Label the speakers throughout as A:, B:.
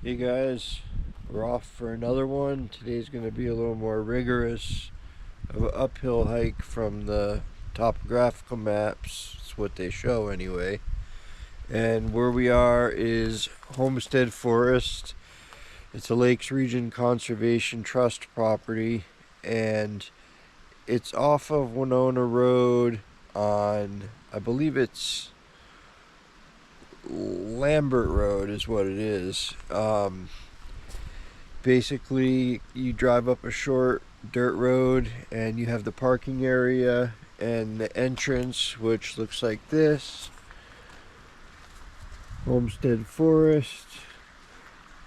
A: Hey guys, we're off for another one. Today's going to be a little more rigorous of an uphill hike from the topographical maps. It's what they show anyway. And where we are is Homestead Forest. It's a Lakes Region Conservation Trust property, and it's off of Winona Road on, I believe it's Lambert Road is what it is. Basically, you drive up a short dirt road and you have the parking area and the entrance, which looks like this. Homestead Forest.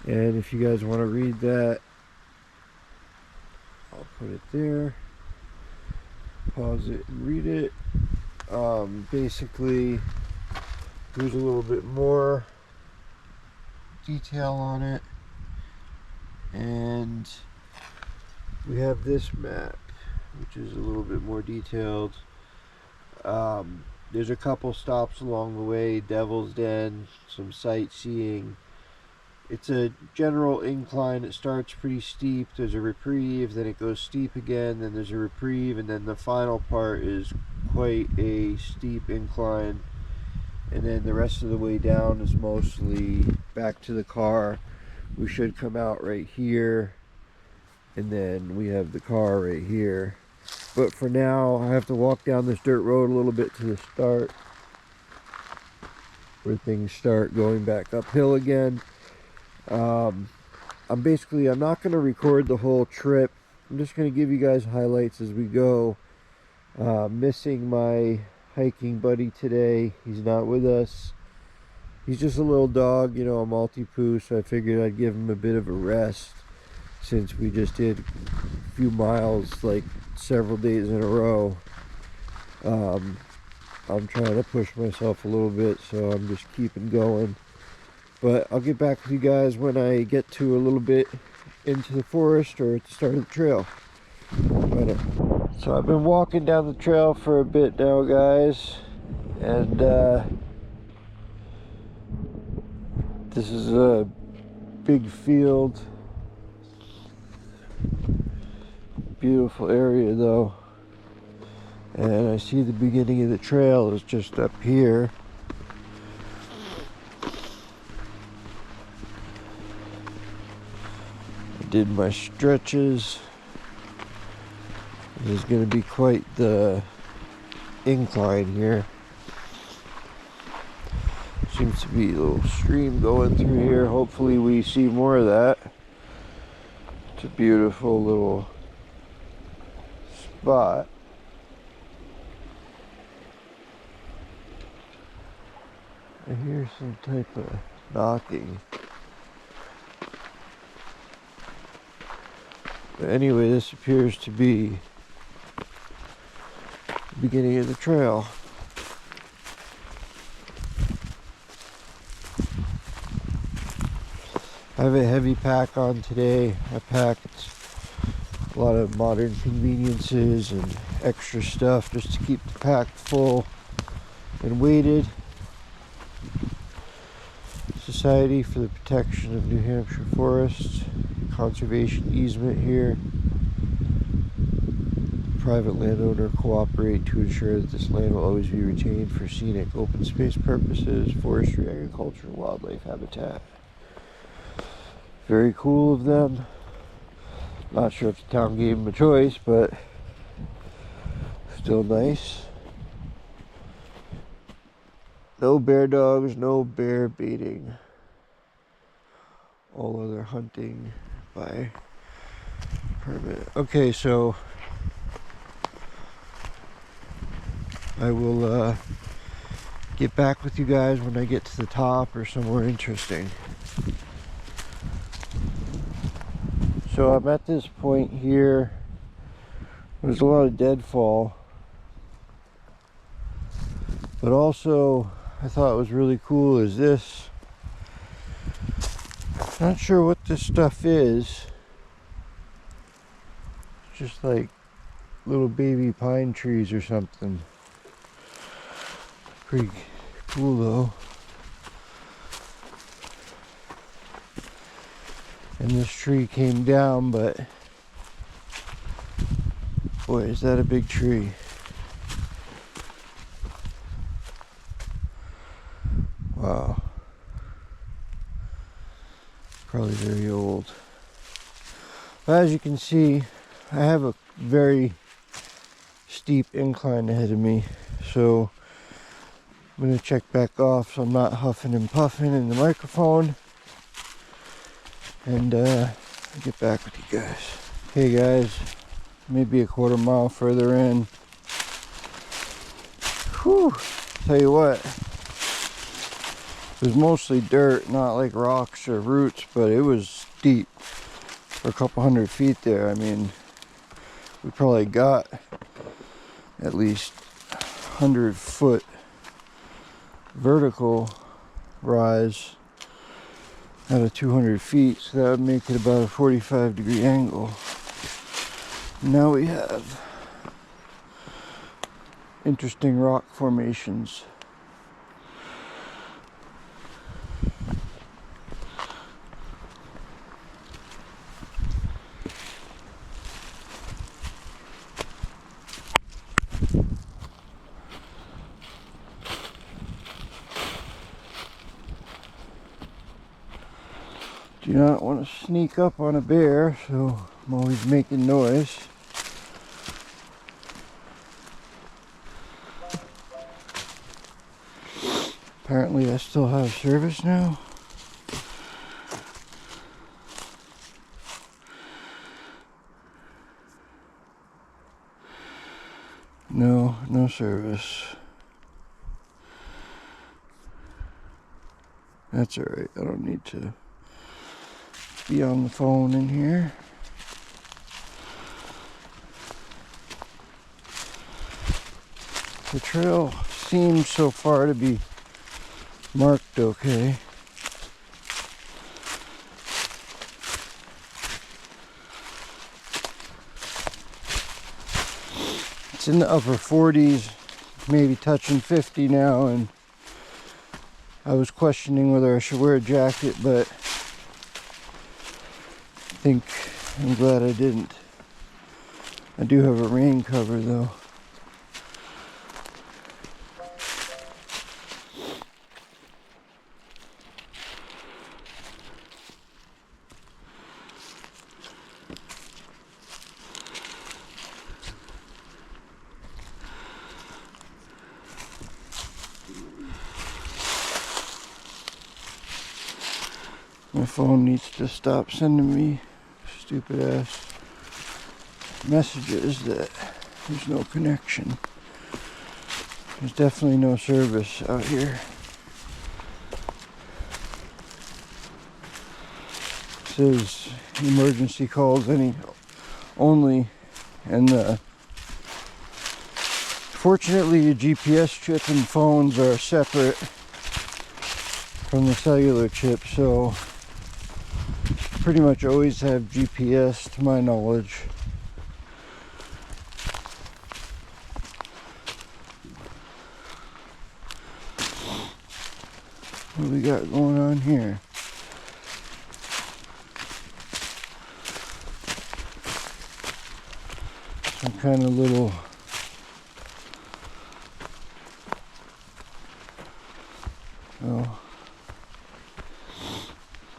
A: And if you guys want to read that, I'll put it there. Pause it and read it. Basically, there's a little bit more detail on it, and we have this map, which is a little bit more detailed. There's a couple stops along the way: Devil's Den, some sightseeing. It's a general incline. It starts pretty steep, there's a reprieve, then it goes steep again, then there's a reprieve, and then the final part is quite a steep incline. And then the rest of the way down is mostly back to the car. We should come out right here, and then we have the car right here. But for now, I have to walk down this dirt road a little bit to the start, where things start going back uphill again. I'm not going to record the whole trip. I'm just going to give you guys highlights as we go. Missing my hiking buddy today. He's not with us. He's just a little dog, you know, a Maltipoo, so I figured I'd give him a bit of a rest since we just did a few miles like several days in a row. I'm trying to push myself a little bit, so I'm just keeping going. But I'll get back with you guys when I get to a little bit into the forest or at the start of the trail. So I've been walking down the trail for a bit now, guys, and this is a big field. Beautiful area though, and I see the beginning of the trail is just up here. I did my stretches. There's going to be quite the incline here. Seems to be a little stream going through here. Hopefully we see more of that. It's a beautiful little spot. I hear some type of knocking. But anyway, this appears to be the beginning of the trail. I have a heavy pack on today. I packed a lot of modern conveniences and extra stuff just to keep the pack full and weighted. Society for the Protection of New Hampshire Forests. Conservation easement here. Private landowner cooperate to ensure that this land will always be retained for scenic open space purposes, forestry, agriculture, and wildlife habitat. Very cool of them. Not sure if the town gave them a choice, but still nice. No bear dogs, no bear baiting. All other hunting by permit. Okay, so I will get back with you guys when I get to the top or somewhere interesting. So I'm at this point here. There's a lot of deadfall, but also I thought was really cool is this. Not sure what this stuff is. It's just like little baby pine trees or something. Pretty cool though. and this tree came down, but boy, is that a big tree. Wow. Probably very old. But as you can see, I have a very steep incline ahead of me, so I'm going to check back off so I'm not huffing and puffing in the microphone, and get back with you guys. Okay guys, maybe a quarter mile further in. Whew, tell you what, it was mostly dirt, not like rocks or roots, but it was steep for a couple 100 feet there. I mean, we probably got at least 100-foot vertical rise out of 200 feet, so that would make it about a 45-degree angle. Now we have interesting rock formations. Do not want to sneak up on a bear, so I'm always making noise. Apparently I still have service now. No, no service. That's alright, I don't need to be on the phone in here. The trail seems so far to be marked okay. It's in the upper 40s, maybe touching 50 now, and I was questioning whether I should wear a jacket, but I'm glad I didn't. I do have a rain cover though. My phone needs to stop sending me stupid ass messages that there's no connection. There's definitely no service out here. It says emergency calls only, and fortunately the GPS chip and phones are separate from the cellular chip, so pretty much always have GPS to my knowledge. What do we got going on here? Some kind of little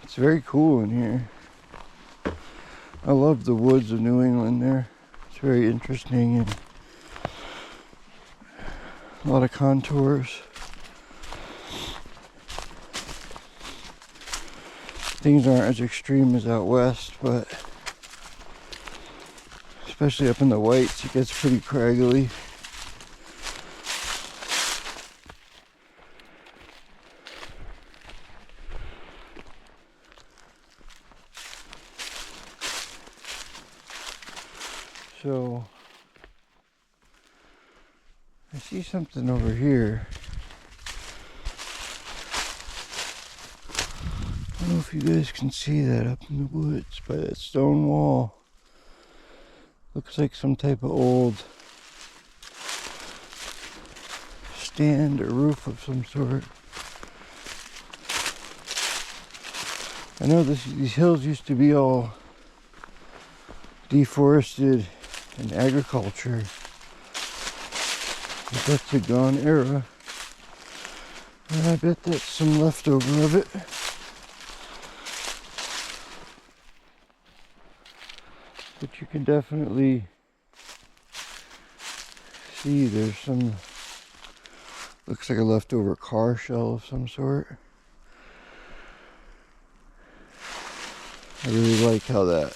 A: it's very cool in here. I love the woods of New England there. It's very interesting and a lot of contours. Things aren't as extreme as out west, but especially up in the Whites, it gets pretty craggly. So I see something over here. I don't know if you guys can see that up in the woods by that stone wall. Looks like some type of old stand or roof of some sort. I know these hills used to be all deforested and agriculture, but that's a gone era. And I bet that's some leftover of it. But you can definitely see there's some, looks like a leftover car shell of some sort. I really like how that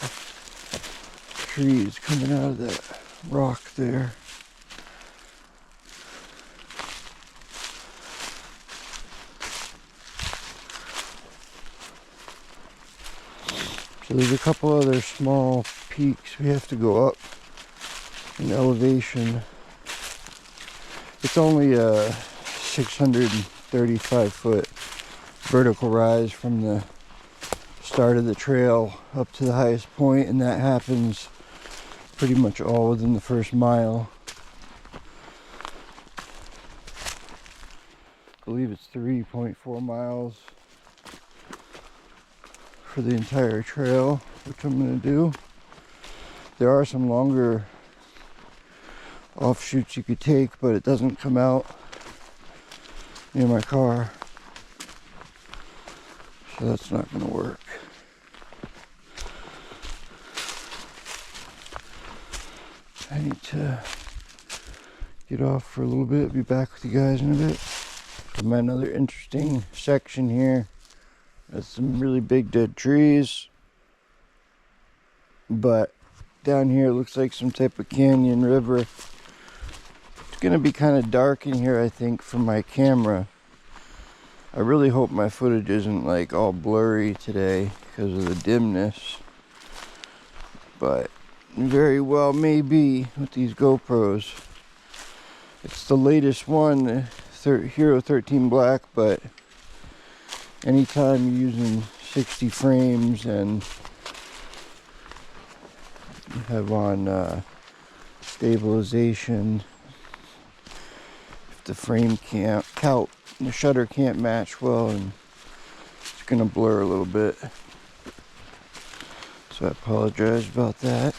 A: tree is coming out of that rock there. So there's a couple other small peaks we have to go up in elevation. It's only a 635 foot vertical rise from the start of the trail up to the highest point, and that happens pretty much all within the first mile. I believe it's 3.4 miles for the entire trail, which I'm going to do. There are some longer offshoots you could take, but it doesn't come out near my car, so that's not going to work. I need to get off for a little bit, be back with you guys in a bit. I'm at another interesting section here. There's some really big dead trees, but down here it looks like some type of canyon river. It's gonna be kind of dark in here, I think, from my camera. I really hope my footage isn't like all blurry today because of the dimness, but very well may be with these GoPros. It's the latest one, Hero 13 Black, but anytime you're using 60 frames and you have on stabilization, if the frame can't count, the shutter can't match well, and it's gonna blur a little bit. So I apologize about that.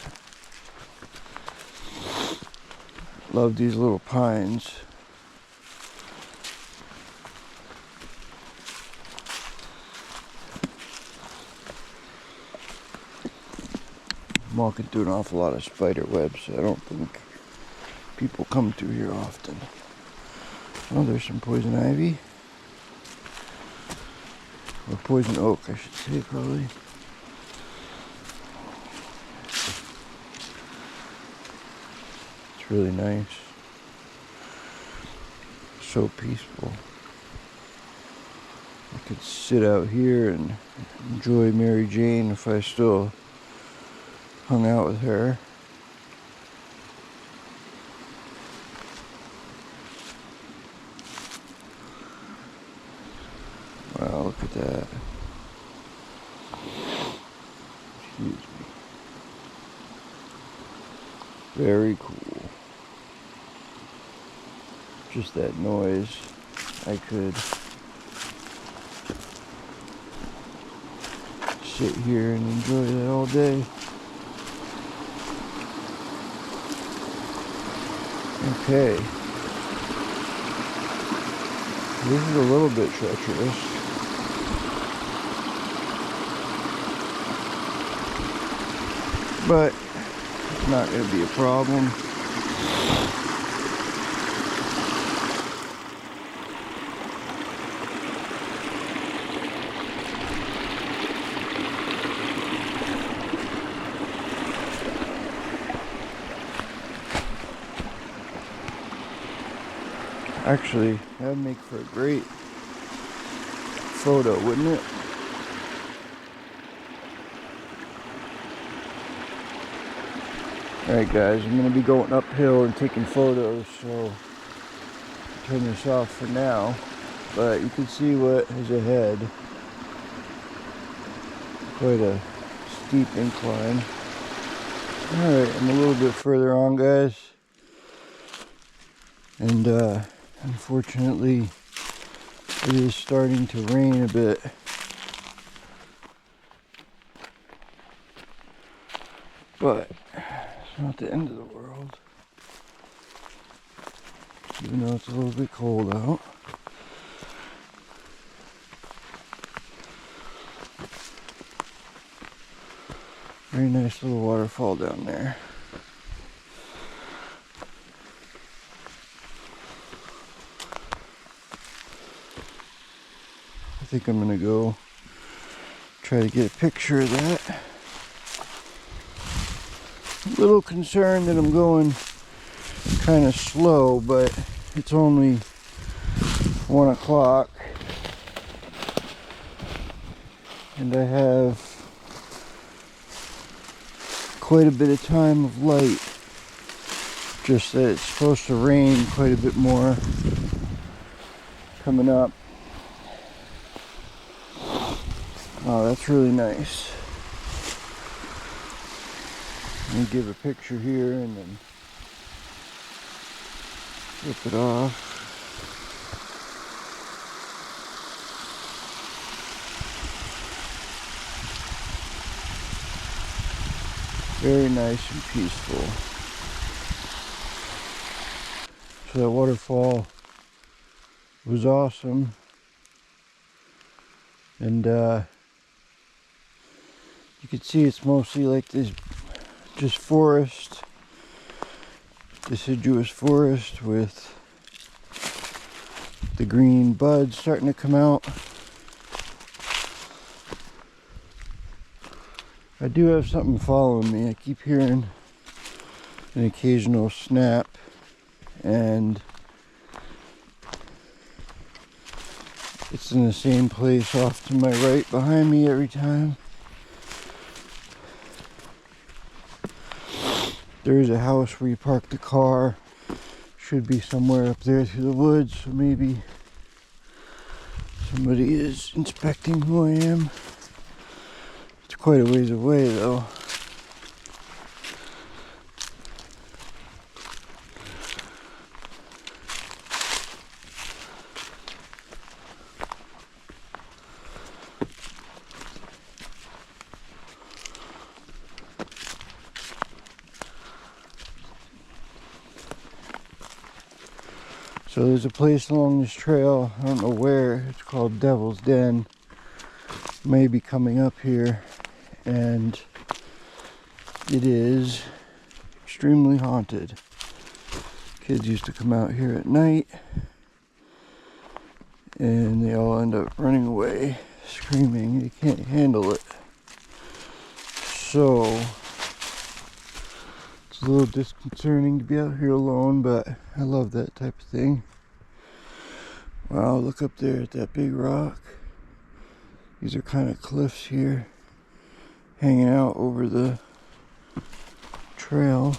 A: Love these little pines. I'm walking through an awful lot of spider webs, so I don't think people come through here often. Oh, there's some poison ivy. Or poison oak, I should say, probably. It's really nice. So peaceful. I could sit out here and enjoy Mary Jane if I still hung out with her. Wow, look at that. Excuse me. Very cool. Just that noise. I could sit here and enjoy that all day. Okay. This is a little bit treacherous. But it's not going to be a problem. Actually, that would make for a great photo, wouldn't it? Alright guys, I'm going to be going uphill and taking photos, so I'll turn this off for now. But you can see what is ahead. Quite a steep incline. Alright, I'm a little bit further on, guys. And unfortunately, it is starting to rain a bit.
B: But it's not the end of the world. Even though it's a little bit cold out. Very nice little waterfall down there. I think I'm gonna go try to get a picture of that. A little concerned that I'm going kind of slow, but it's only 1 o'clock and I have quite a bit of time of light. Just that it's supposed to rain quite a bit more coming up. Oh, that's really nice. Let me give a picture here and then flip it off. Very nice and peaceful. So that waterfall was awesome. And you can see it's mostly like this just forest, deciduous forest with the green buds starting to come out. I do have something following me. I keep hearing an occasional snap, and it's in the same place off to my right behind me every time. There is a house where you park the car. Should be somewhere up there through the woods, so maybe somebody is inspecting who I am. It's quite a ways away though. So there's a place along this trail, I don't know where, it's called Devil's Den. Maybe coming up here, and it is extremely haunted. Kids used to come out here at night and they all end up running away screaming. They can't handle it. So it's a little disconcerting to be out here alone, but I love that type of thing. Wow, look up there at that big rock. These are kind of cliffs here, hanging out over the trail.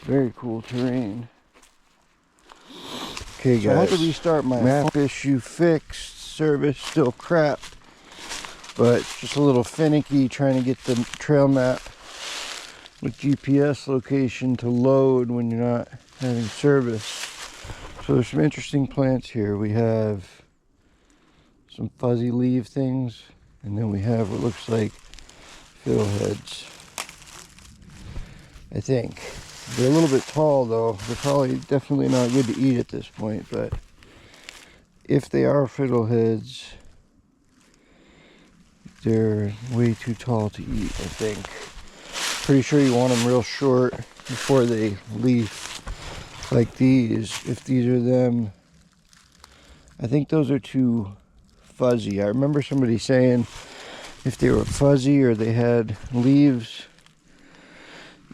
B: Very cool terrain. Okay, guys, I had to restart my map issue fixed. Service still crap, but just a little finicky trying to get the trail map with GPS location to load when you're not having service. So there's some interesting plants here. We have some fuzzy leaf things, and then we have what looks like fiddleheads. I think. They're a little bit tall though. They're probably definitely not good to eat at this point, but if they are fiddleheads, they're way too tall to eat, I think. Pretty sure you want them real short before they leaf. Like these, if these are them, I think those are too fuzzy. I remember somebody saying if they were fuzzy or they had leaves,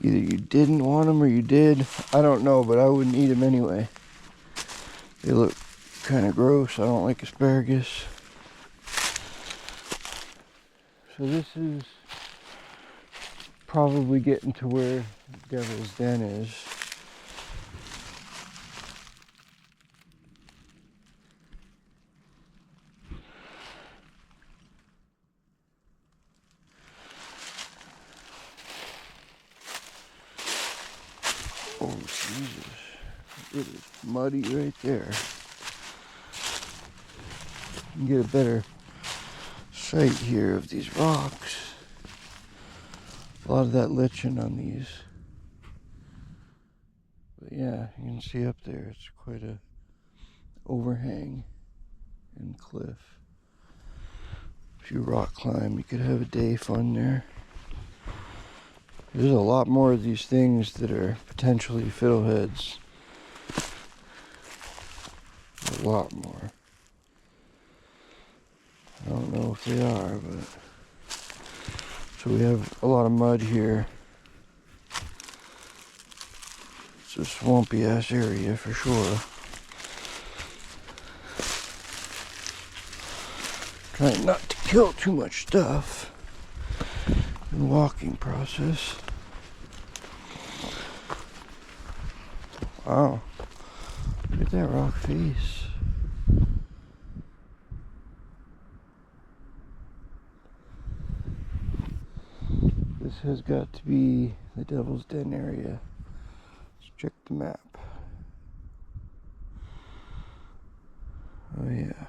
B: either you didn't want them or you did. I don't know, but I wouldn't eat them anyway. They look kind of gross. I don't like asparagus. So this is probably getting to where Devil's Den is. Oh, Jesus. It is muddy right there. You can get a better sight here of these rocks. A lot of that lichen on these. But yeah, you can see up there, it's quite a overhang and cliff. If you rock climb, you could have a day fun there. There's a lot more of these things that are potentially fiddleheads. A lot more. I don't know if they are, but... So we have a lot of mud here. It's a swampy ass area for sure. Trying not to kill too much stuff in the walking process. Wow. Look at that rock face. This has got to be the Devil's Den area. Let's check the map. Oh yeah.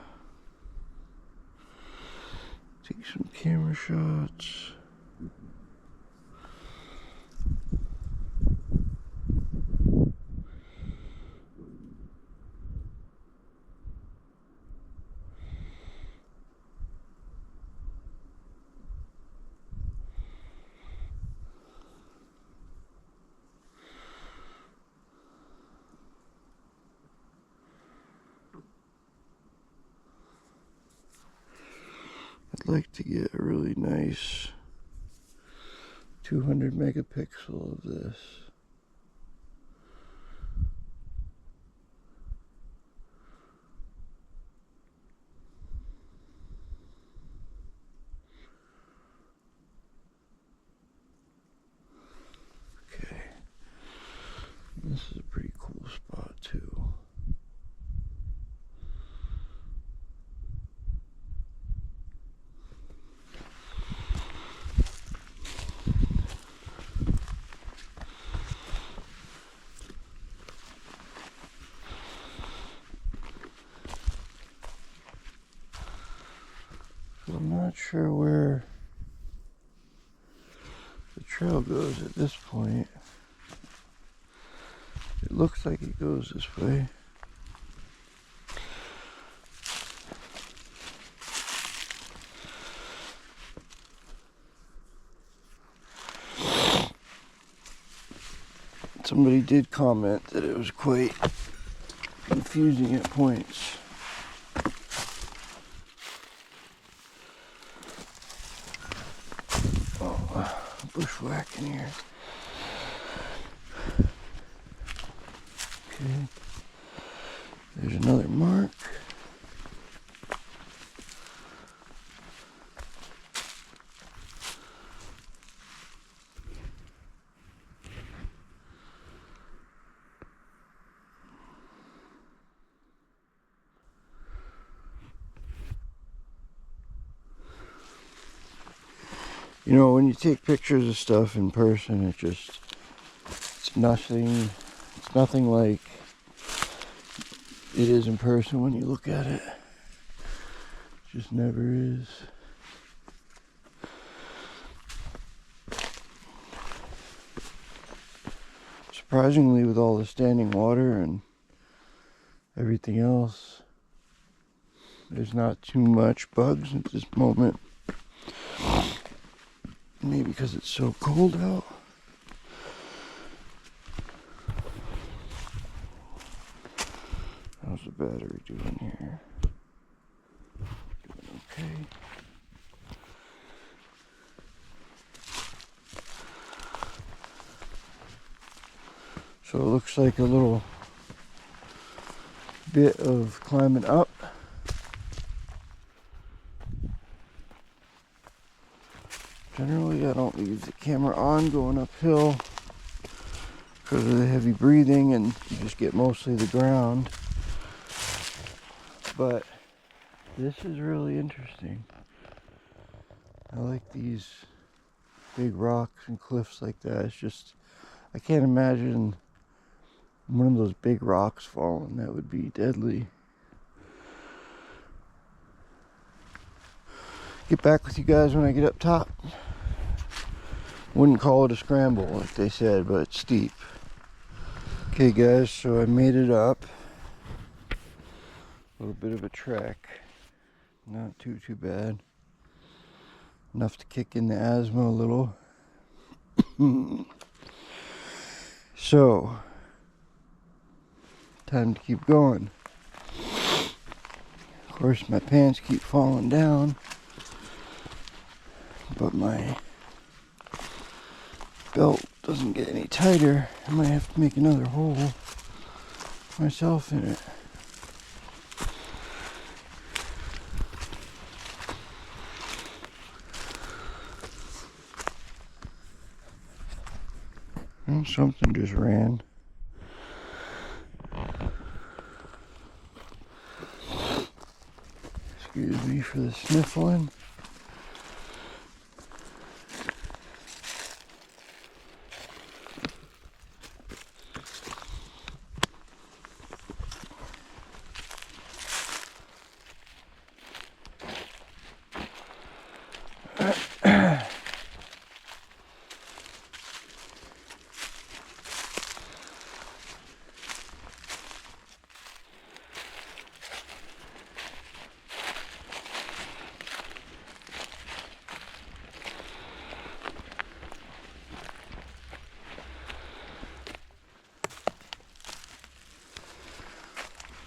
B: Take some camera shots. I'd like to get a really nice 200 megapixel of this. Okay. This is a pretty cool spot too. I'm not sure where the trail goes at this point. It looks like it goes this way. Somebody did comment that it was quite confusing at points. Bushwhacking here. Okay. There's another mark. You know, when you take pictures of stuff in person, it's nothing like it is in person when you look at it. It just never is. Surprisingly, with all the standing water and everything else, there's not too much bugs at this moment. Maybe because it's so cold out. How's the battery doing here? Doing okay. So it looks like a little bit of climbing up. Generally, I don't leave the camera on going uphill because of the heavy breathing, and you just get mostly the ground. But this is really interesting. I like these big rocks and cliffs like that. It's just, I can't imagine one of those big rocks falling. That would be deadly. get back with you guys when I get up top. Wouldn't call it a scramble like they said, but it's steep. Okay guys, so I made it up. A little bit of a trek. Not too bad. Enough to kick in the asthma a little. So, time to keep going. Of course, my pants keep falling down, but my belt doesn't get any tighter. I might have to make another hole myself in it. Well, something just ran. Excuse me for the sniffling.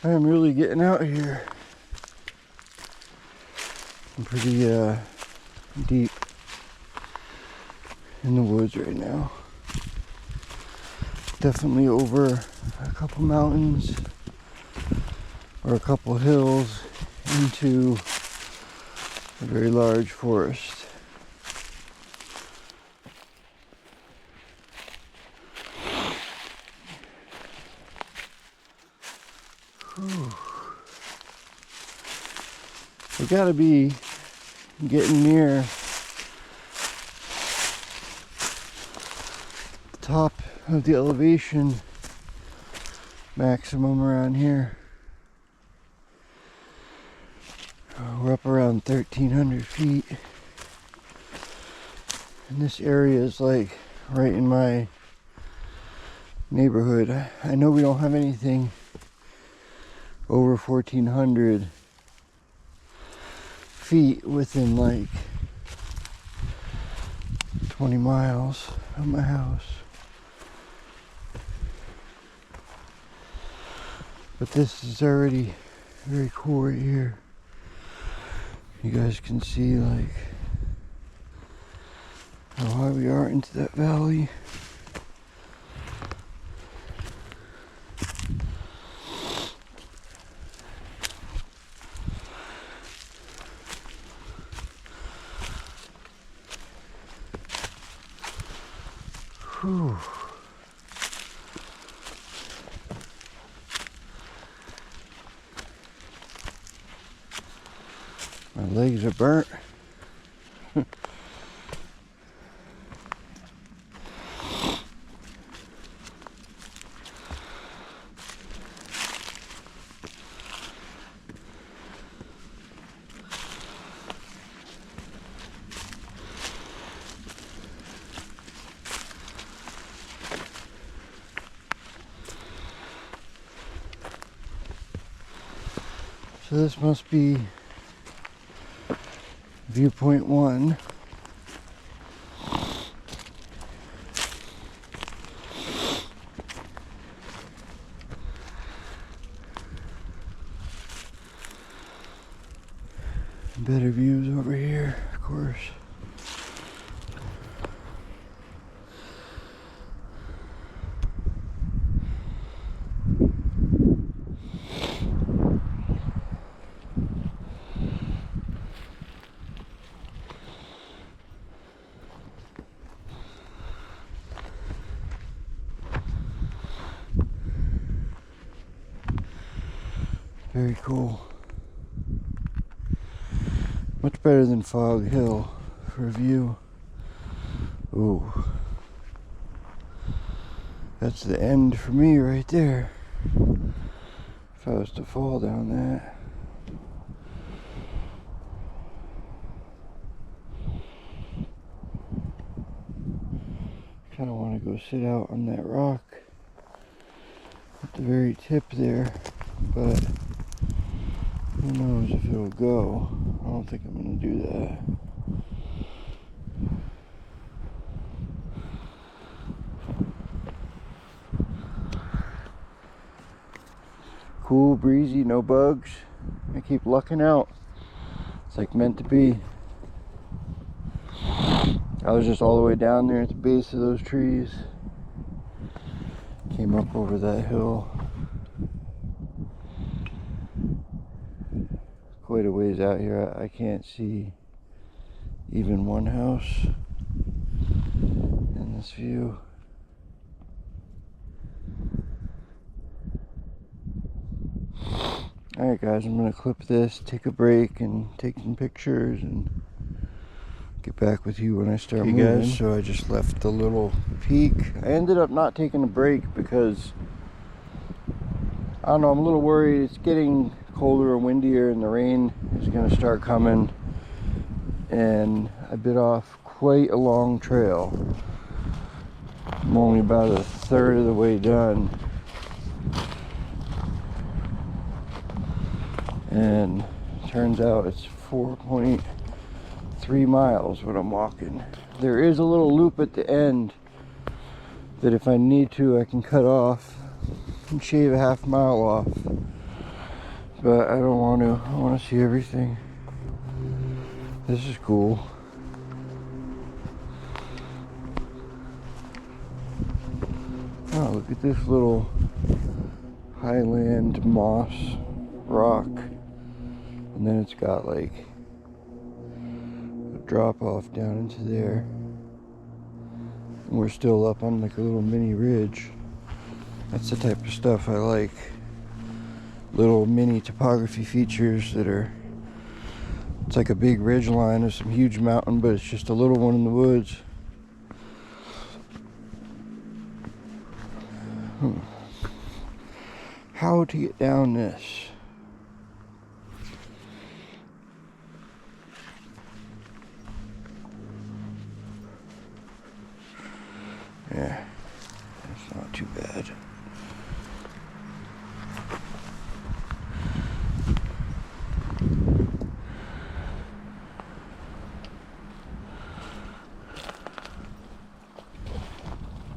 B: I am really getting out here. I'm pretty deep in the woods right now. Definitely over a couple mountains or a couple hills into a very large forest. We gotta be getting near the top of the elevation maximum around here. We're up around 1,300 feet. And this area is like right in my neighborhood. I know we don't have anything over 1,400 feet within like 20 miles of my house. But this is already very cool right here. You guys can see like how high we are into that valley. Whew. My legs are burnt. So this must be viewpoint 1. Better views over here, of course. Very cool. Much better than Fog Hill for a view. Ooh. That's the end for me right there. If I was to fall down that. Kind of want to go sit out on that rock at the very tip there, but who knows if it'll go. I don't think I'm going to do that. Cool, breezy, no bugs. I keep lucking out. It's like meant to be. I was just all the way down there at the base of those trees. Came up over that hill. Quite a ways out here. I can't see even one house in this view. Alright guys, I'm going to clip this, take a break, and take some pictures, and get back with you when I start moving. Guys, so I just left the little peak. I ended up not taking a break because, I don't know, I'm a little worried. It's getting colder and windier, and the rain is going to start coming. And I bit off quite a long trail. I'm only about a third of the way done. And turns out it's 4.3 miles what I'm walking. There is a little loop at the end that if I need to I can cut off and shave a half mile off, but I don't want to. I want to see everything. This is cool. Oh, look at this little highland moss rock. And then it's got like a drop off down into there. And we're still up on like a little mini ridge. That's the type of stuff I like. Little mini topography features that are, it's like a big ridge line of some huge mountain, but it's just a little one in the woods. How to get down this? Yeah, it's not too bad.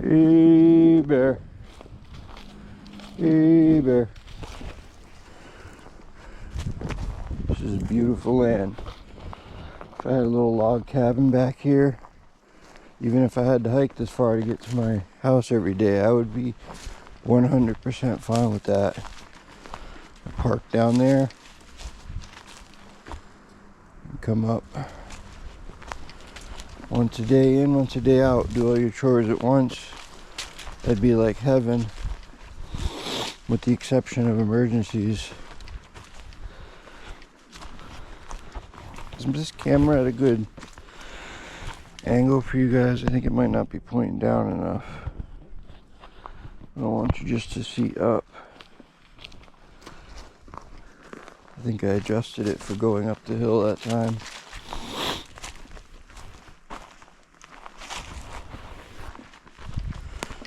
B: Hey bear. Hey bear. This is beautiful land. If I had a little log cabin back here, even if I had to hike this far to get to my house every day, I would be 100% fine with that. I park down there and come up once a day in, once a day out, do all your chores at once. That'd be like heaven, with the exception of emergencies. Is this camera at a good angle for you guys? I think it might not be pointing down enough. I don't want you just to see up. I think I adjusted it for going up the hill that time.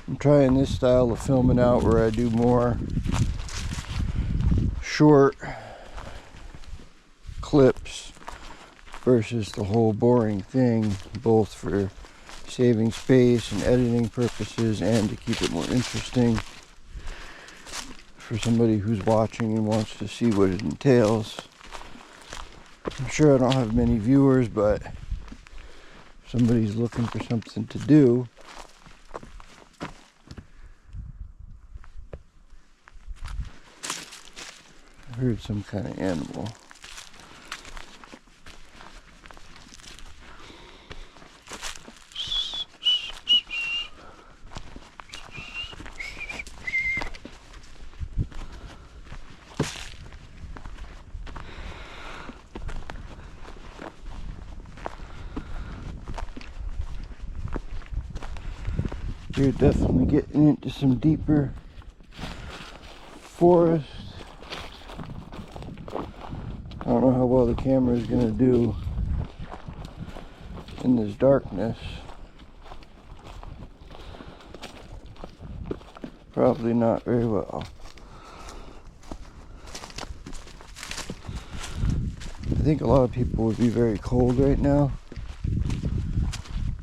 B: I'm trying this style of filming out where I do more short clips versus the whole boring thing, both for saving space and editing purposes and to keep it more interesting for somebody who's watching and wants to see what it entails. I'm sure I don't have many viewers, but if somebody's looking for something to do, I heard some kind of animal. You're definitely getting into some deeper forest. I don't know how well the camera is going to do in this darkness. probably not very well. I think a lot of people would be very cold right now,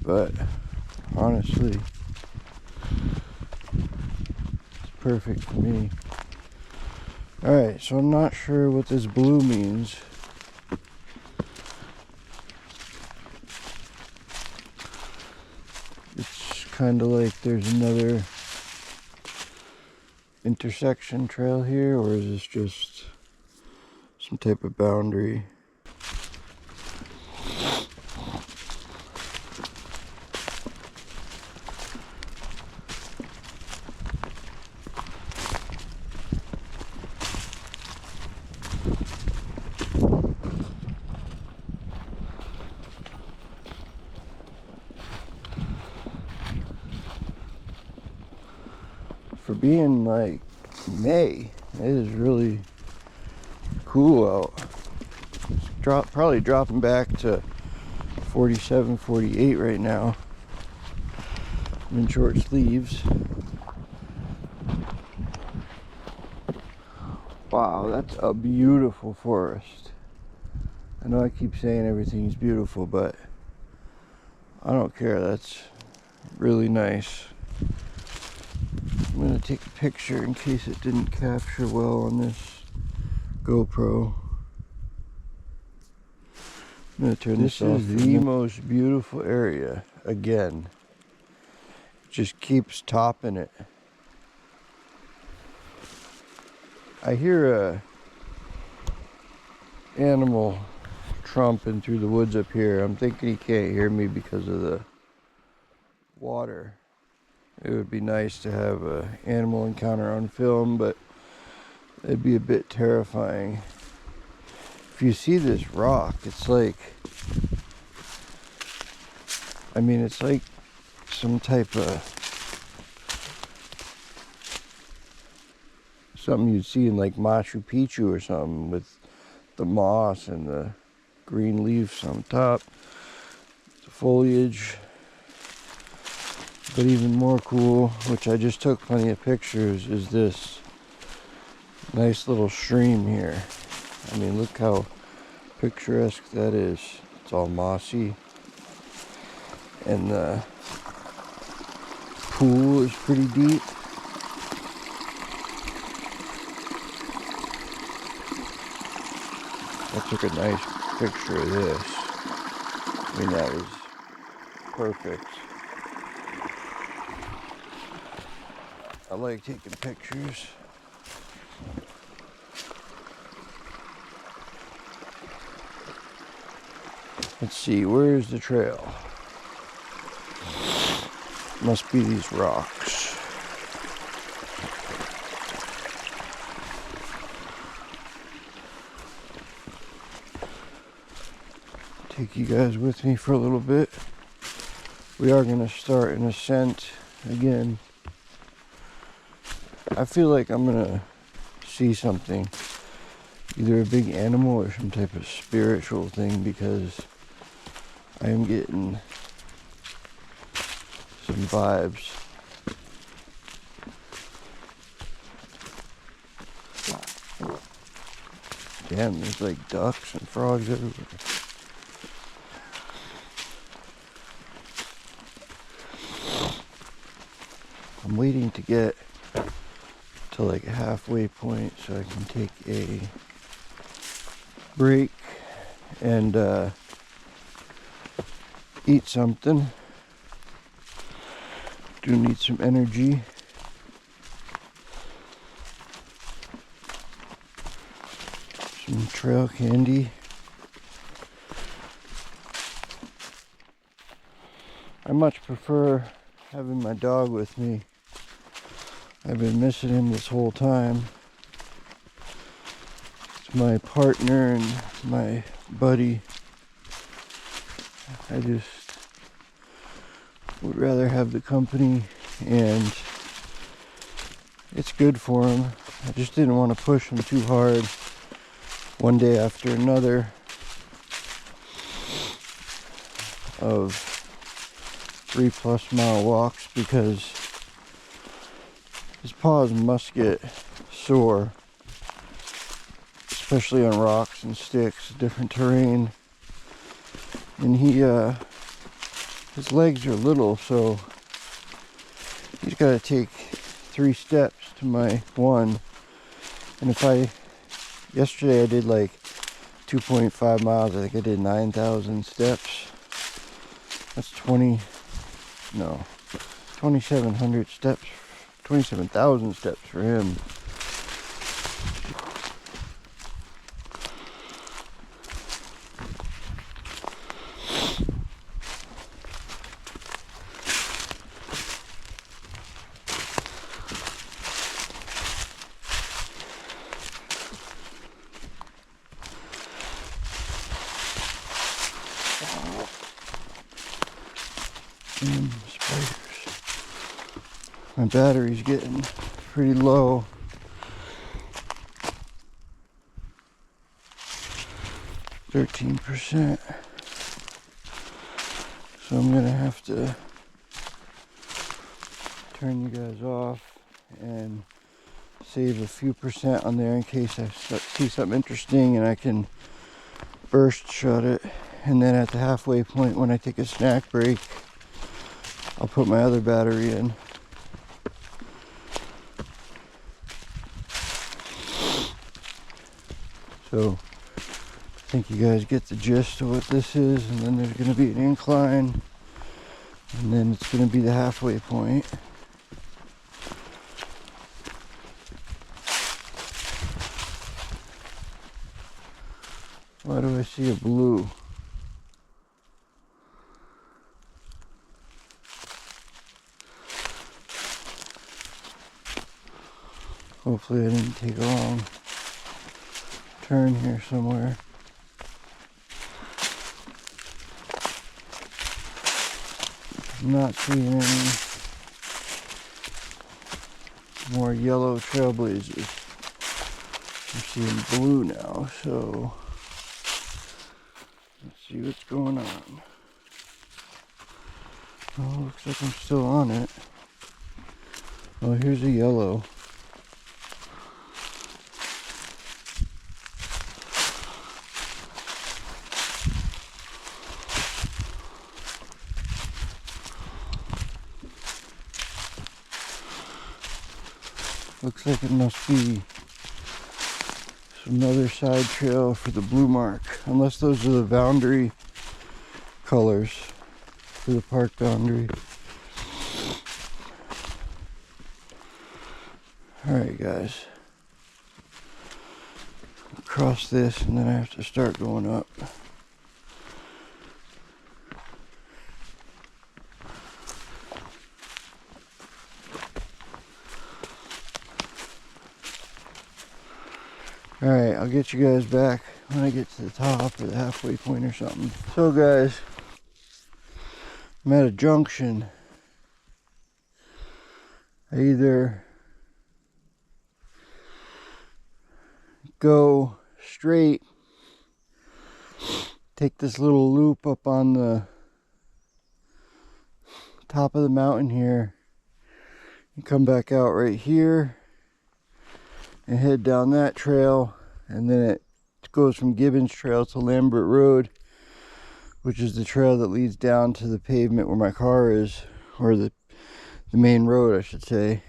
B: but honestly, it's perfect for me. Alright, so I'm not sure what this blue means. It's kind of like there's another intersection trail here, or is this just some type of boundary? For being like May, it is really cool out. It's probably dropping back to 47, 48 right now. I'm in short sleeves. Wow, that's a beautiful forest. I know I keep saying everything's beautiful, but I don't care. That's really nice. I'm going to take a picture in case it didn't capture well on this GoPro. I'm going to turn this off. This is the most beautiful area. Again, it just keeps topping it. I hear a animal tromping through the woods up here. I'm thinking he can't hear me because of the water. It would be nice to have an animal encounter on film, but it'd be a bit terrifying. If you see this rock, it's like, I mean, it's like some type of, something you'd see in like Machu Picchu or something, with the moss and the green leaves on top, the foliage. But even more cool, which I just took plenty of pictures, is this nice little stream here. I mean, look how picturesque that is. It's all mossy. And the pool is pretty deep. I took a nice picture of this. I mean, that was perfect. I like taking pictures. Let's see, where's the trail? Must be these rocks. Take you guys with me for a little bit. We are going to start an ascent again. I feel like I'm going to see something. Either a big animal or some type of spiritual thing, because I am getting some vibes. Damn, there's like ducks and frogs everywhere. I'm waiting to get to like a halfway point so I can take a break and eat something. Do need some energy. Some trail candy. I much prefer having my dog with me. I've been missing him this whole time. It's my partner and my buddy. I just would rather have the company, and it's good for him. I just didn't want to push him too hard one day after another of 3+ mile walks, because his paws must get sore, especially on rocks and sticks, different terrain. And his legs are little, so he's got to take 3 steps to my 1. And yesterday I did like 2.5 miles. I think I did 9,000 steps. That's 2,700 steps, 27,000 steps for him. Spiders. My battery's getting pretty low. %. So I'm gonna have to turn you guys off and save a few % on there in case I see something interesting and I can burst shot it. And then at the halfway point, when I take a snack break, I'll put my other battery in. So I think you guys get the gist of what this is. And then there's going to be an incline, and then it's going to be the halfway point. Why do I see a blue? Hopefully I didn't take a wrong turn here somewhere. I'm not seeing any more yellow trailblazers. I'm seeing blue now, so let's see what's going on. Oh, looks like I'm still on it. Oh, here's a yellow. Looks like it must be some other side trail for the blue mark, unless those are the boundary colors for the park boundary. Alright guys, cross this and then I have to start going up. Alright, I'll get you guys back when I get to the top or the halfway point or something. So guys, I'm at a junction. I either go straight, take this little loop up on the top of the mountain here, and come back out right here and head down that trail, and then it goes from Gibbons Trail to Lambert Road, which is the trail that leads down to the pavement where my car is, or the main road I should say.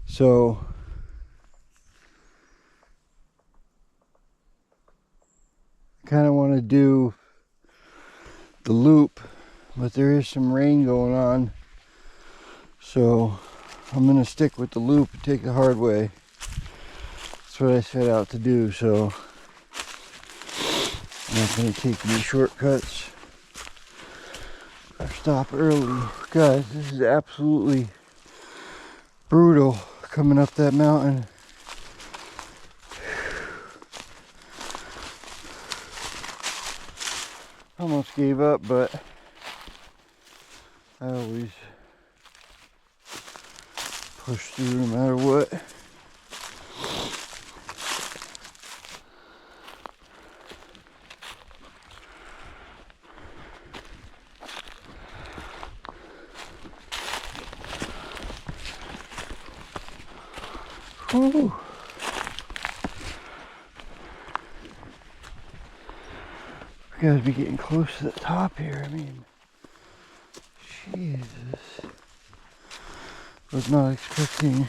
B: So I kind of want to do the loop, but there is some rain going on, so I'm going to stick with the loop and take the hard way. That's what I set out to do, so I'm not going to take any shortcuts or stop early. Guys, this is absolutely brutal coming up that mountain. Almost gave up, but I always push through no matter what. Whew. We gotta be getting close to the top here. I mean, Jesus. Was not expecting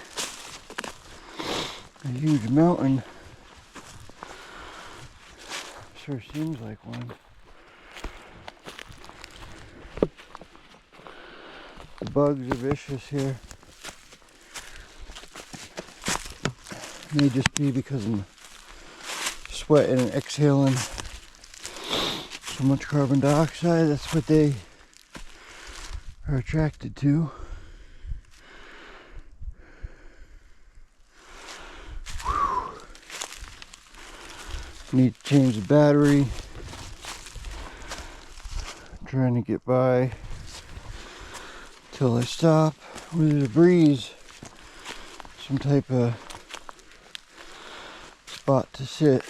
B: a huge mountain. Sure seems like one. The bugs are vicious here. May just be because I'm sweating and exhaling so much carbon dioxide. That's what they are attracted to. Whew. Need to change the battery. I'm trying to get by till I stop with a breeze. Some type of spot to sit.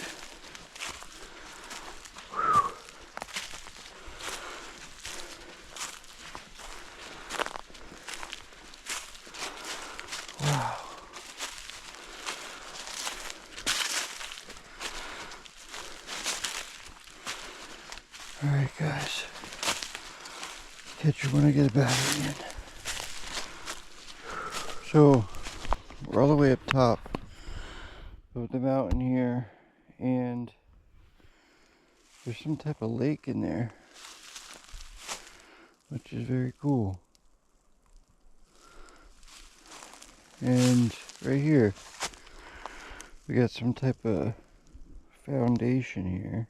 B: Whew. Wow. Alright guys. Catch you when I get a battery in. So we're all the way up top of the mountain here, and there's some type of lake in there, which is very cool. And right here we got some type of foundation here.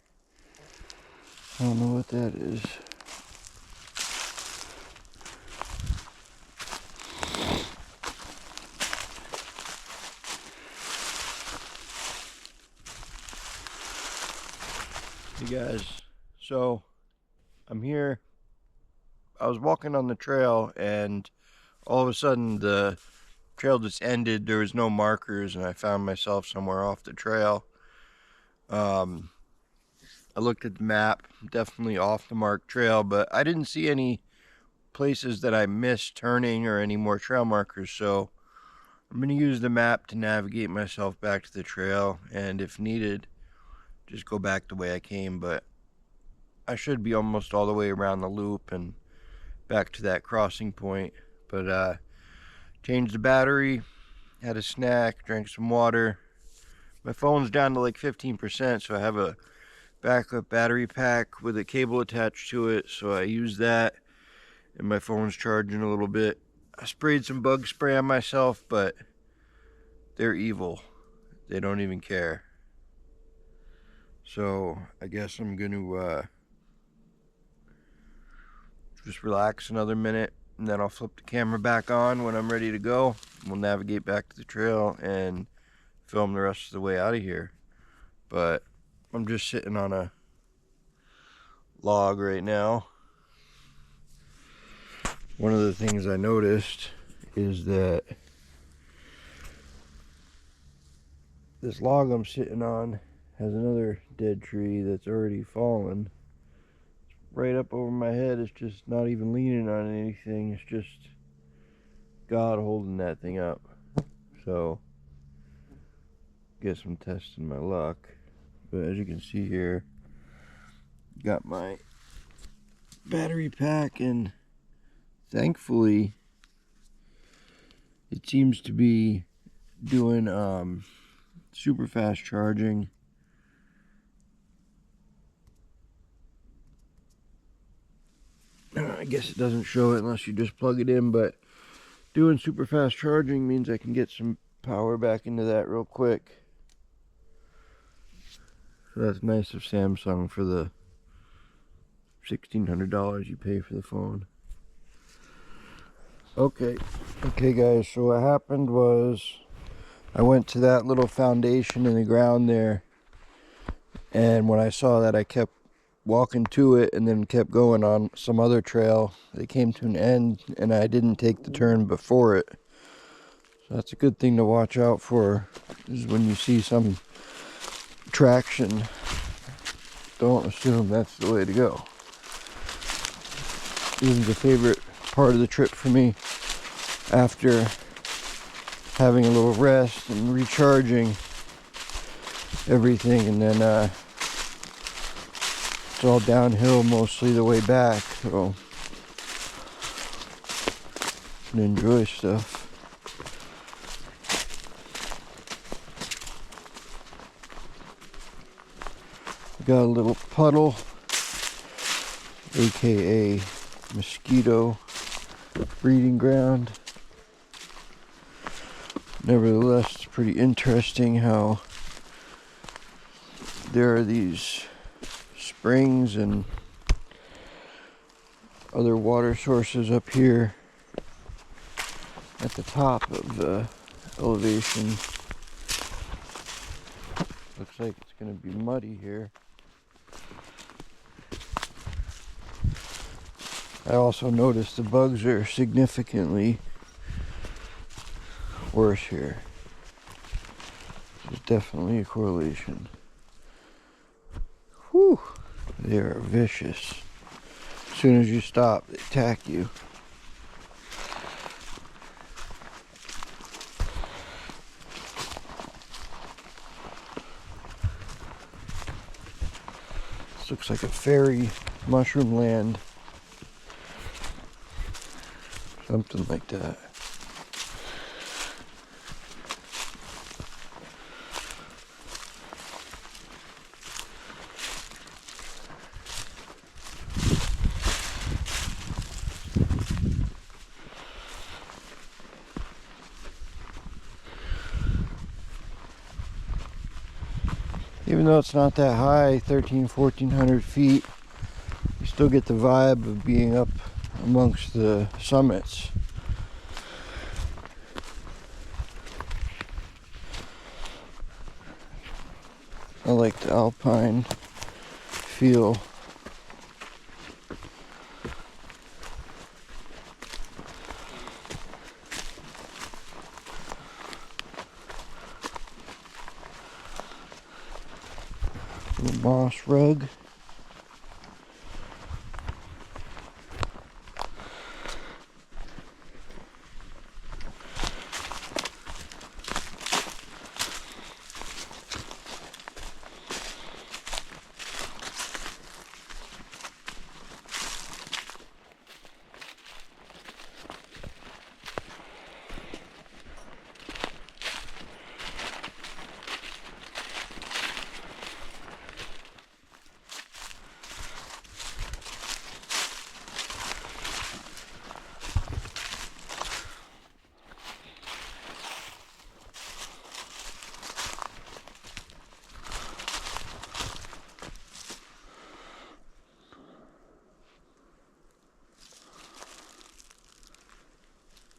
B: I don't know what that is. Hey guys, so I'm here. I was walking on the trail and all of a sudden the trail just ended. There was no markers and I found myself somewhere off the trail. I looked at the map, definitely off the marked trail, but I didn't see any places that I missed turning or any more trail markers, so I'm going to use the map to navigate myself back to the trail, and if needed, just go back the way I came. But I should be almost all the way around the loop and back to that crossing point. But changed the battery, had a snack, drank some water. My phone's down to like 15%, so I have a backup battery pack with a cable attached to it, so I use that, and my phone's charging a little bit. I sprayed some bug spray on myself, but they're evil. They don't even care. So I guess I'm gonna just relax another minute, and then I'll flip the camera back on when I'm ready to go. We'll navigate back to the trail and film the rest of the way out of here. But I'm just sitting on a log right now. One of the things I noticed is that this log I'm sitting on has another dead tree that's already fallen. It's right up over my head. It's just not even leaning on anything. It's just God holding that thing up. So, guess I'm testing my luck. But as you can see here, got my battery pack, and thankfully it seems to be doing super fast charging. I guess it doesn't show it unless you just plug it in, but doing super fast charging means I can get some power back into that real quick. So that's nice of Samsung for the $1,600 you pay for the phone. Okay guys, so what happened was I went to that little foundation in the ground there, and when I saw that, I kept walking to it and then kept going on some other trail. It came to an end and I didn't take the turn before it. So that's a good thing to watch out for, is when you see some traction, don't assume that's the way to go. This is a favorite part of the trip for me. After having a little rest and recharging everything, and then it's all downhill mostly the way back, so I can enjoy stuff. Got a little puddle, aka mosquito breeding ground. Nevertheless, it's pretty interesting how there are these springs and other water sources up here at the top of the elevation. Looks like it's going to be muddy here. I also noticed the bugs are significantly worse here. There's definitely a correlation. Whew, they are vicious. As soon as you stop, they attack you. This looks like a fairy mushroom land. Something like that. Even though it's not that high, 1,400 feet, you still get the vibe of being up amongst the summits. I like the alpine feel. Little moss rug.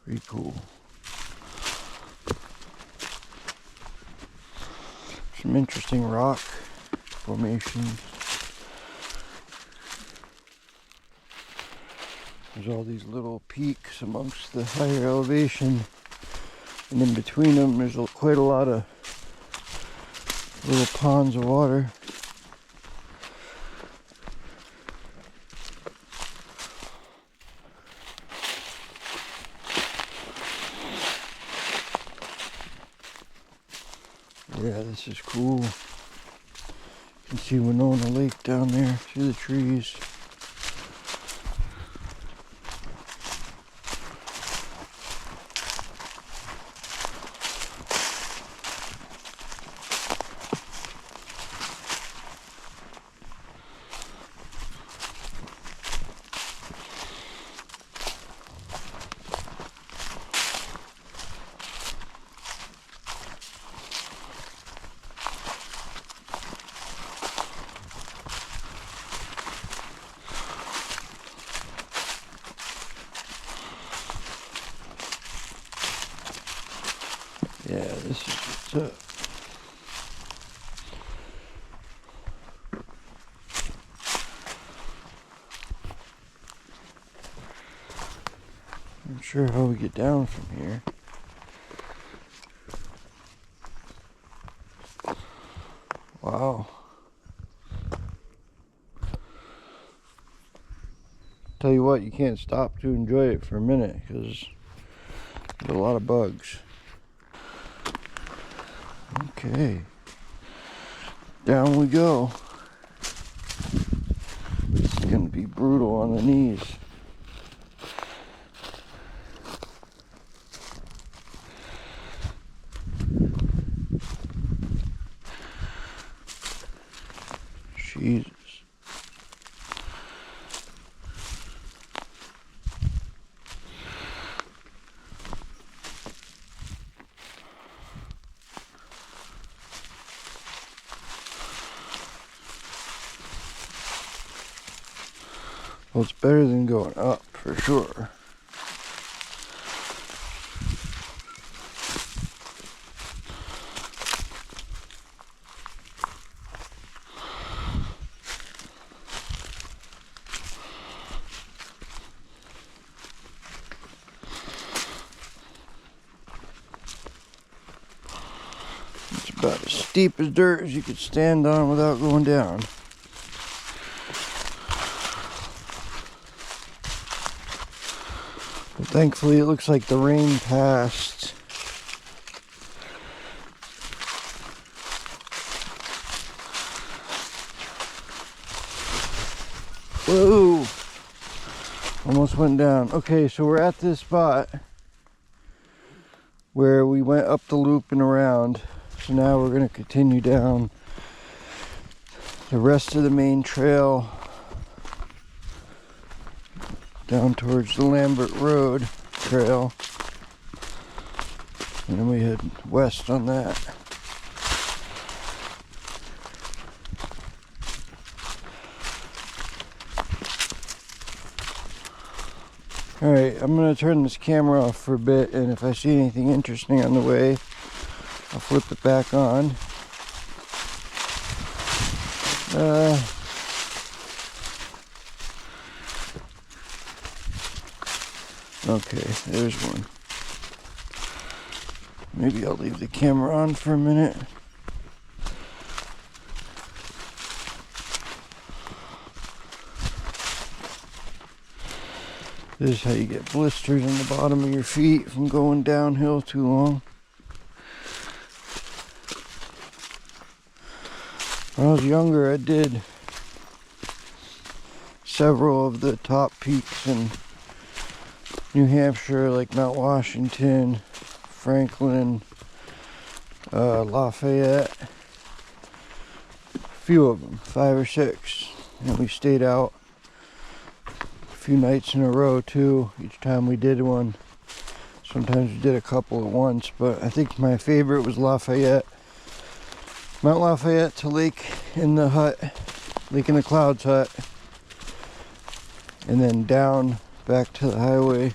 B: Pretty cool. Some interesting rock formations. There's all these little peaks amongst the higher elevation, and in between them there's quite a lot of little ponds of water. Yeah, this is cool. You can see Winona Lake down there through the trees. Yeah, this is what's up. I'm not sure how we get down from here. Wow. Tell you what, you can't stop to enjoy it for a minute because there's a lot of bugs. Okay. Down we go. It's gonna be brutal on the knees. Jesus. Well, it's better than going up for sure. It's about as steep as dirt as you could stand on without going down. But thankfully it looks like the rain passed. Whoa! Almost went down. Okay, so we're at this spot where we went up the loop and around. So now we're going to continue down the rest of the main trail down towards the Lambert Road trail. And then we head west on that. Alright, I'm going to turn this camera off for a bit, and if I see anything interesting on the way, I'll flip it back on. Okay, there's one. Maybe I'll leave the camera on for a minute. This is how you get blisters on the bottom of your feet from going downhill too long. When I was younger, I did several of the top peaks in New Hampshire, like Mount Washington, Franklin, Lafayette. A few of them, 5 or 6. And we stayed out a few nights in a row too, each time we did one. Sometimes we did a couple at once, but I think my favorite was Lafayette. Mount Lafayette to Lake in the Clouds hut, and then down back to the highway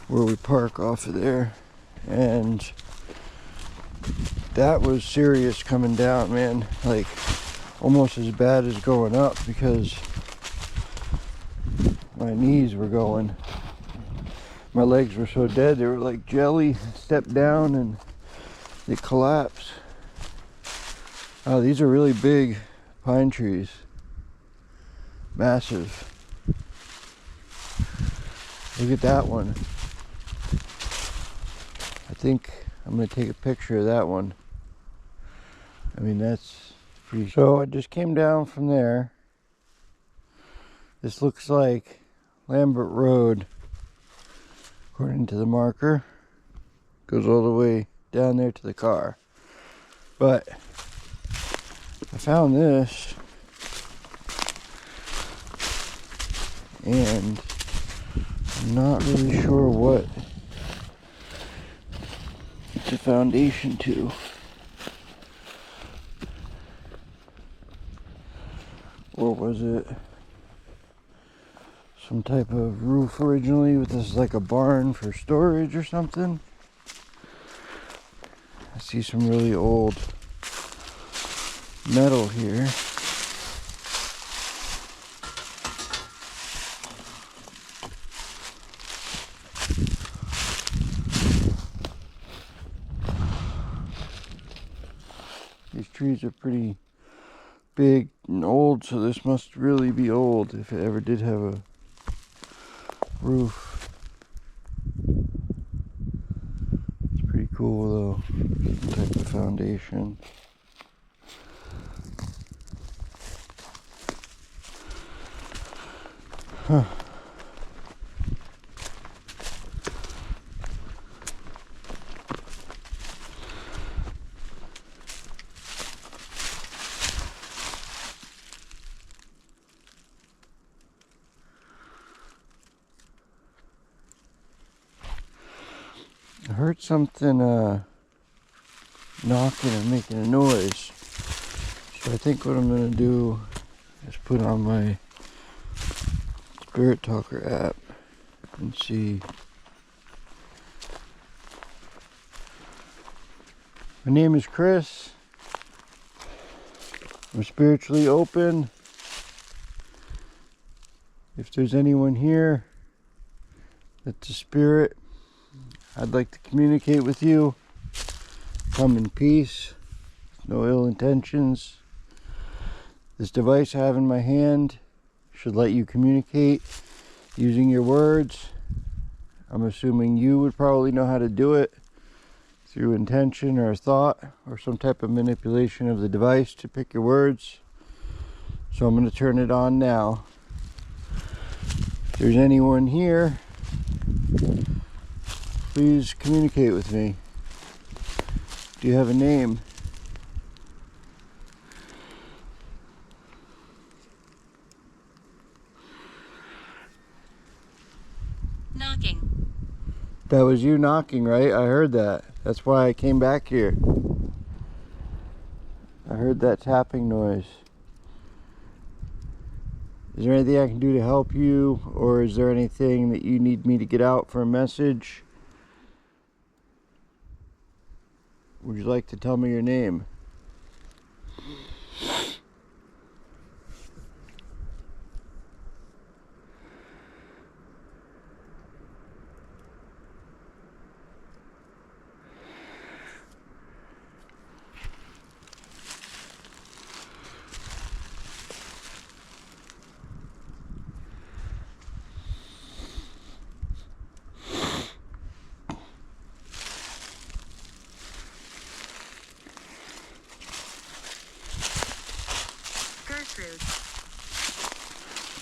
B: where we park off of there. And that was serious coming down, man, like almost as bad as going up, because my knees were going, my legs were so dead, they were like jelly. Stepped down and they collapsed. Oh, these are really big pine trees. Massive. Look at that one. I think I'm going to take a picture of that one. I mean, that's pretty... So I just came down from there. This looks like Lambert Road, according to the marker. Goes all the way down there to the car. But I found this, and I'm not really sure what it's a foundation to. Or was it some type of roof originally with this, like a barn for storage or something? I see some really old metal here. These trees are pretty big and old, so this must really be old if it ever did have a roof. It's pretty cool though, type of foundation. Huh. I heard something knocking and making a noise. So I think what I'm gonna do is put on my Spirit Talker app and see. My name is Chris. I'm spiritually open. If there's anyone here that's a spirit, I'd like to communicate with you. Come in peace, no ill intentions. This device I have in my hand should let you communicate using your words. I'm assuming you would probably know how to do it through intention or thought or some type of manipulation of the device to pick your words. So I'm going to turn it on now. If there's anyone here, please communicate with me. Do you have a name?
C: Knocking.
B: That was you knocking, right? I heard that. That's why I came back here. I heard that tapping noise. Is there anything I can do to help you, or is there anything that you need me to get out for a message? Would you like to tell me your name?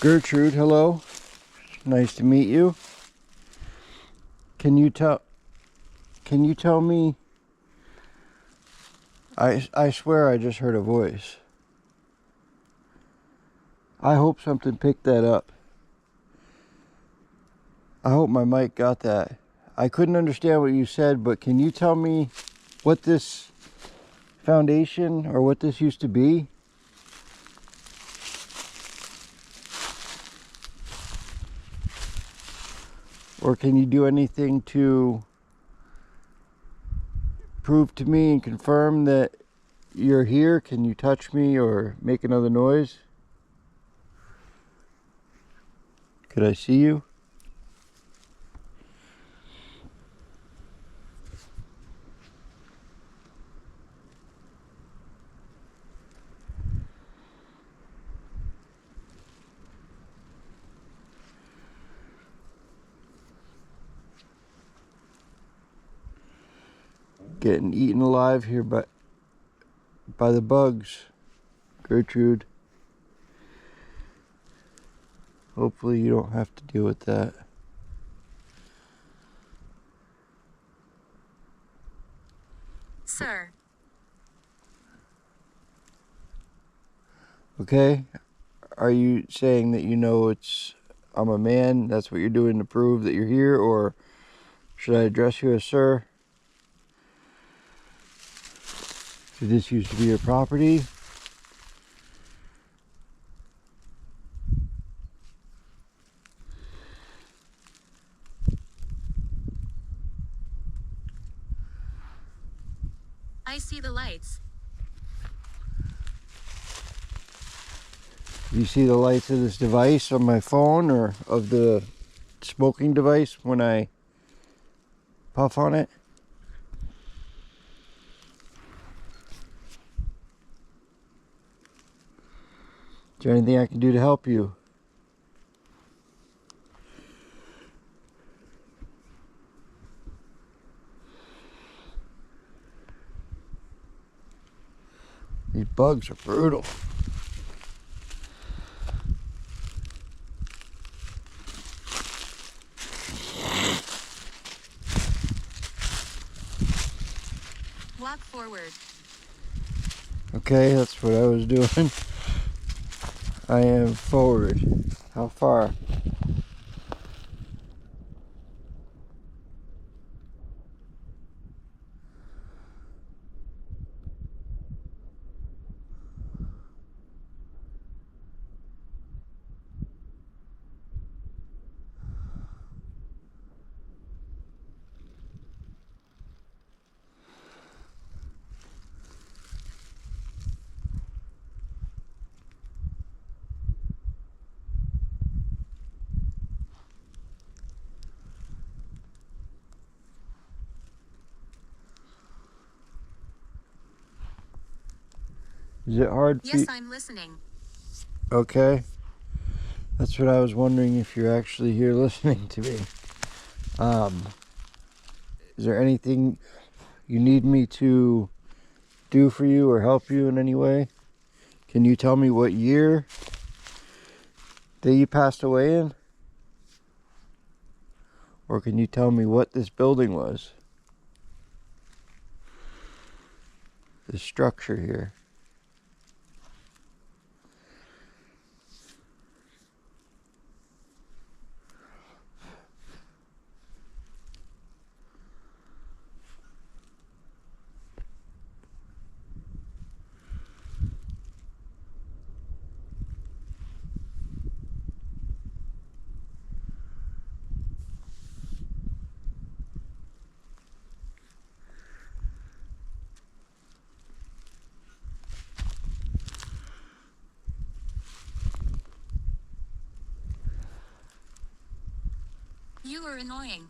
B: Gertrude, hello. Nice to meet you. Can you tell me? I swear I just heard a voice. I hope something picked that up. I hope my mic got that. I couldn't understand what you said, but can you tell me what this foundation or what this used to be? Or can you do anything to prove to me and confirm that you're here? Can you touch me or make another noise? Could I see you? Getting eaten alive here by the bugs, Gertrude. Hopefully you don't have to deal with that.
C: Sir.
B: Okay? Are you saying that you know I'm a man? That's what you're doing to prove that you're here? Or should I address you as sir? Did this used to be your property?
C: I see the lights.
B: Do you see the lights of this device on my phone or of the smoking device when I puff on it? Is there anything I can do to help you? bugs are brutal.
C: Walk forward.
B: Okay, that's what I was doing. I am forward. How far? Is it hard for
C: Yes,
B: you?
C: I'm listening.
B: Okay. That's what I was wondering, if you're actually here listening to me. Is there anything you need me to do for you or help you in any way? Can you tell me what year that you passed away in? Or can you tell me what this building was? The structure here.
C: You are annoying.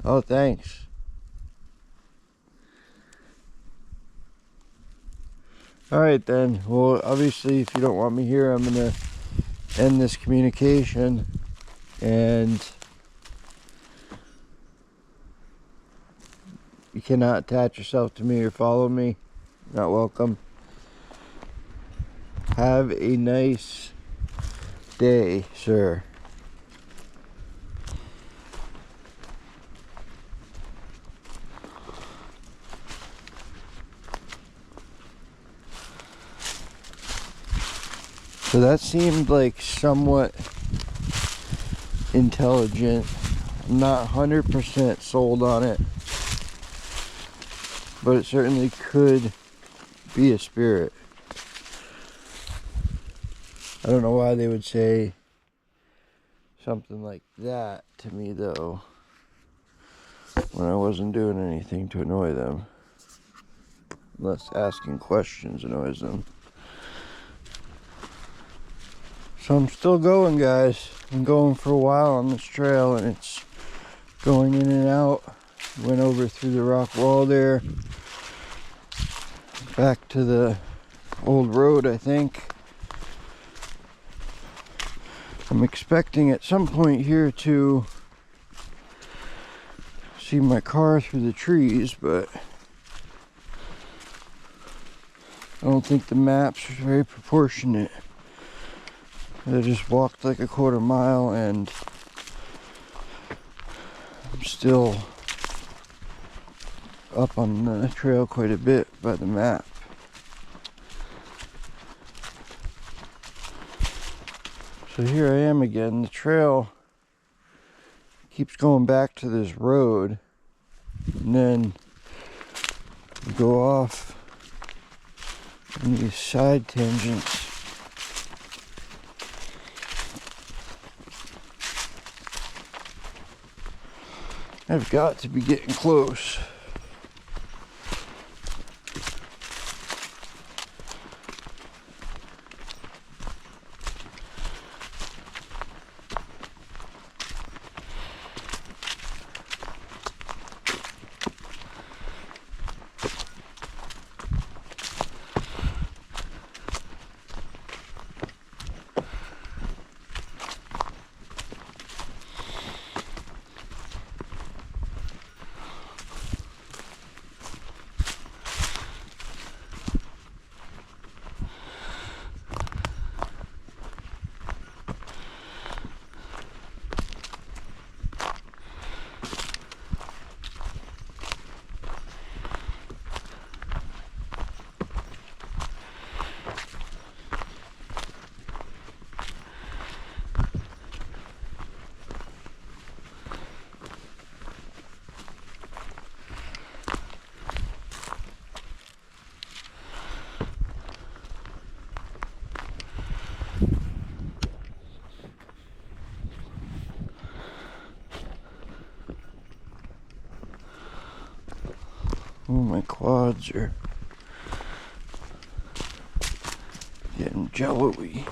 B: Oh, thanks. Alright then. Well, obviously, if you don't want me here, I'm going to end this communication. And you cannot attach yourself to me or follow me. Not welcome. Have a nice day, sir. So that seemed like somewhat intelligent. I'm not 100% sold on it, but it certainly could be a spirit. I don't know why they would say something like that to me though, when I wasn't doing anything to annoy them. Unless asking questions annoys them. So I'm still going, guys. I'm going for a while on this trail, and it's going in and out. Went over through the rock wall there, back to the old road, I think. I'm expecting at some point here to see my car through the trees, but I don't think the maps are very proportionate. I just walked like a quarter mile and I'm still up on the trail quite a bit by the map. So here I am again. The trail keeps going back to this road and then we go off on these side tangents. I've got to be getting close. Oh, my quads are getting jello-y.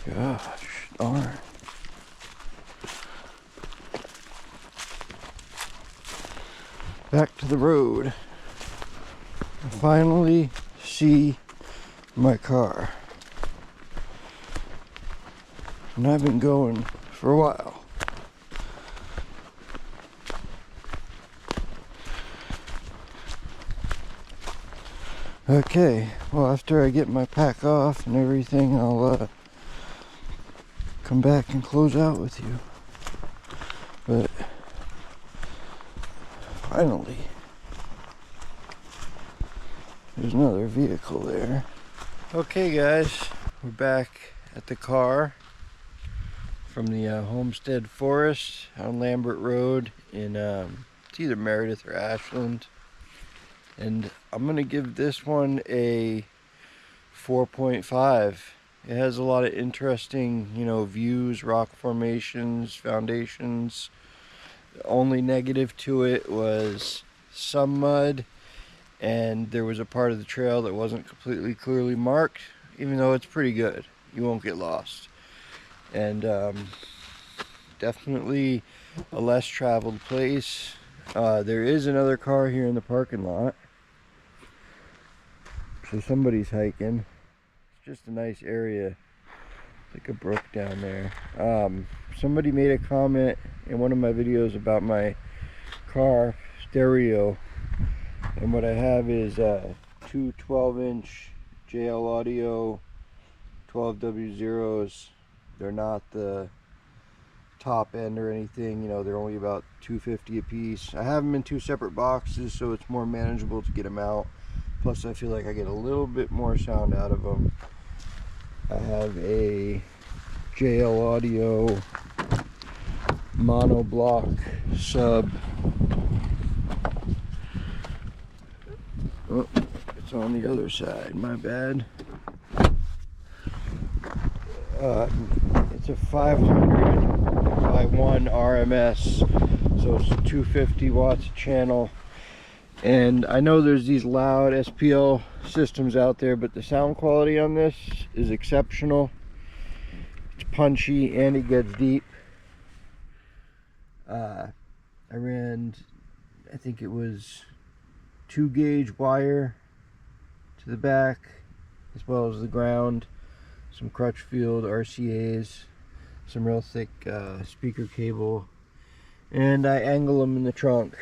B: Gosh darn. Back to the road. I finally see my car. And I've been going for a while. Okay, well, after I get my pack off and everything, I'll come back and close out with you. But finally, there's another vehicle there. Okay, guys, we're back at the car from the Homestead Forest on Lambert Road in it's either Meredith or Ashland. And I'm gonna give this one a 4.5. It has a lot of interesting, views, rock formations, foundations. The only negative to it was some mud, and there was a part of the trail that wasn't completely clearly marked, even though it's pretty good. You won't get lost. And definitely a less traveled place. There is another car here in the parking lot. So somebody's hiking. It's just a nice area. Like a brook down there. Somebody made a comment in one of my videos about my car stereo. And what I have is two 12-inch JL Audio 12W0s. They're not the top end or anything, they're only about $250 a piece. I have them in two separate boxes, so it's more manageable to get them out. Plus I feel like I get a little bit more sound out of them. I have a JL Audio monoblock sub. Oh, it's on the other side, my bad. It's a 500 by 1 RMS, so it's 250 watts channel. And I know there's these loud SPL systems out there, but the sound quality on this is exceptional. It's punchy and it gets deep. I ran, I think it was 2-gauge wire to the back as well as the ground, some Crutchfield RCAs, some real thick speaker cable, and I angle them in the trunk.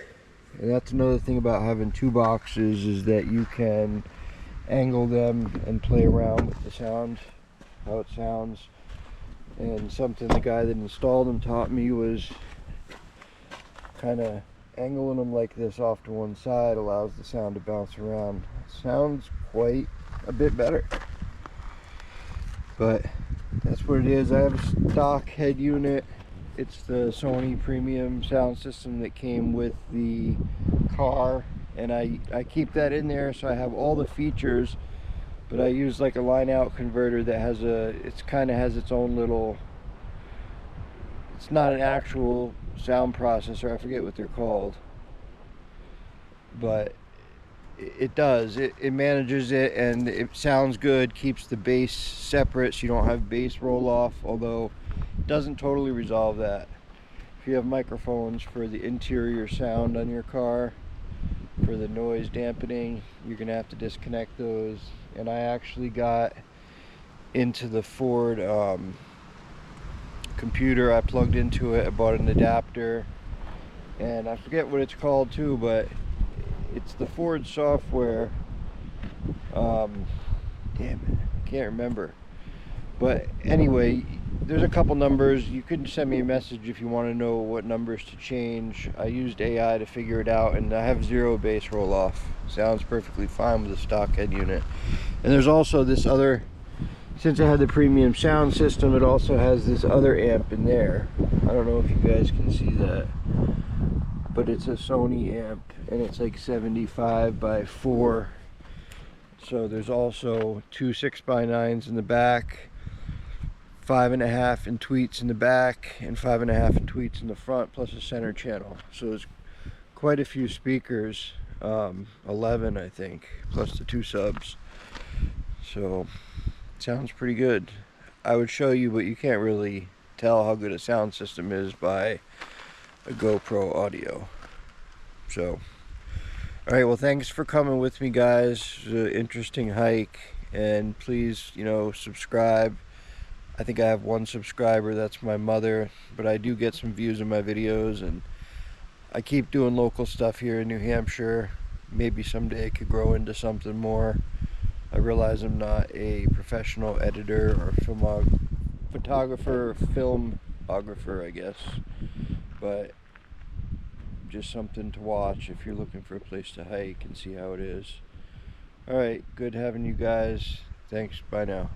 B: And that's another thing about having two boxes, is that you can angle them and play around with the sound, how it sounds. And something the guy that installed them taught me was kind of angling them like this off to one side allows the sound to bounce around. It sounds quite a bit better. But that's what it is. I have a stock head unit. It's the Sony premium sound system that came with the car, and I keep that in there so I have all the features, but I use like a line out converter that has it kind of has its own little, it's not an actual sound processor, I forget what they're called, but it does, it manages it, and it sounds good, keeps the bass separate so you don't have bass roll off, although it doesn't totally resolve that. If you have microphones for the interior sound on your car, for the noise dampening, you're gonna have to disconnect those. And I actually got into the Ford computer, I plugged into it, I bought an adapter, and I forget what it's called too, but it's the Ford software. Damn it, I can't remember. But anyway, there's a couple numbers. You can send me a message if you want to know what numbers to change. I used AI to figure it out, and I have 0 bass roll off. Sounds perfectly fine with a stock head unit. And there's also this other, since I had the premium sound system, it also has this other amp in there. I don't know if you guys can see that, but it's a Sony amp, and it's like 75 by 4. So there's also 2 6x9s in the back, 5.5 in tweets in the back, and 5.5 in tweets in the front, plus a center channel. So there's quite a few speakers, 11 I think, plus the 2 subs. So it sounds pretty good. I would show you, but you can't really tell how good a sound system is by a GoPro audio. So alright, well, thanks for coming with me, guys. It was an interesting hike, and please, you know, subscribe. I think I have 1 subscriber, that's my mother, but I do get some views in my videos, and I keep doing local stuff here in New Hampshire. Maybe someday it could grow into something more. I realize I'm not a professional editor or photographer, filmographer, I guess, but just something to watch if you're looking for a place to hike and see how it is. Alright, good having you guys. Thanks, bye now.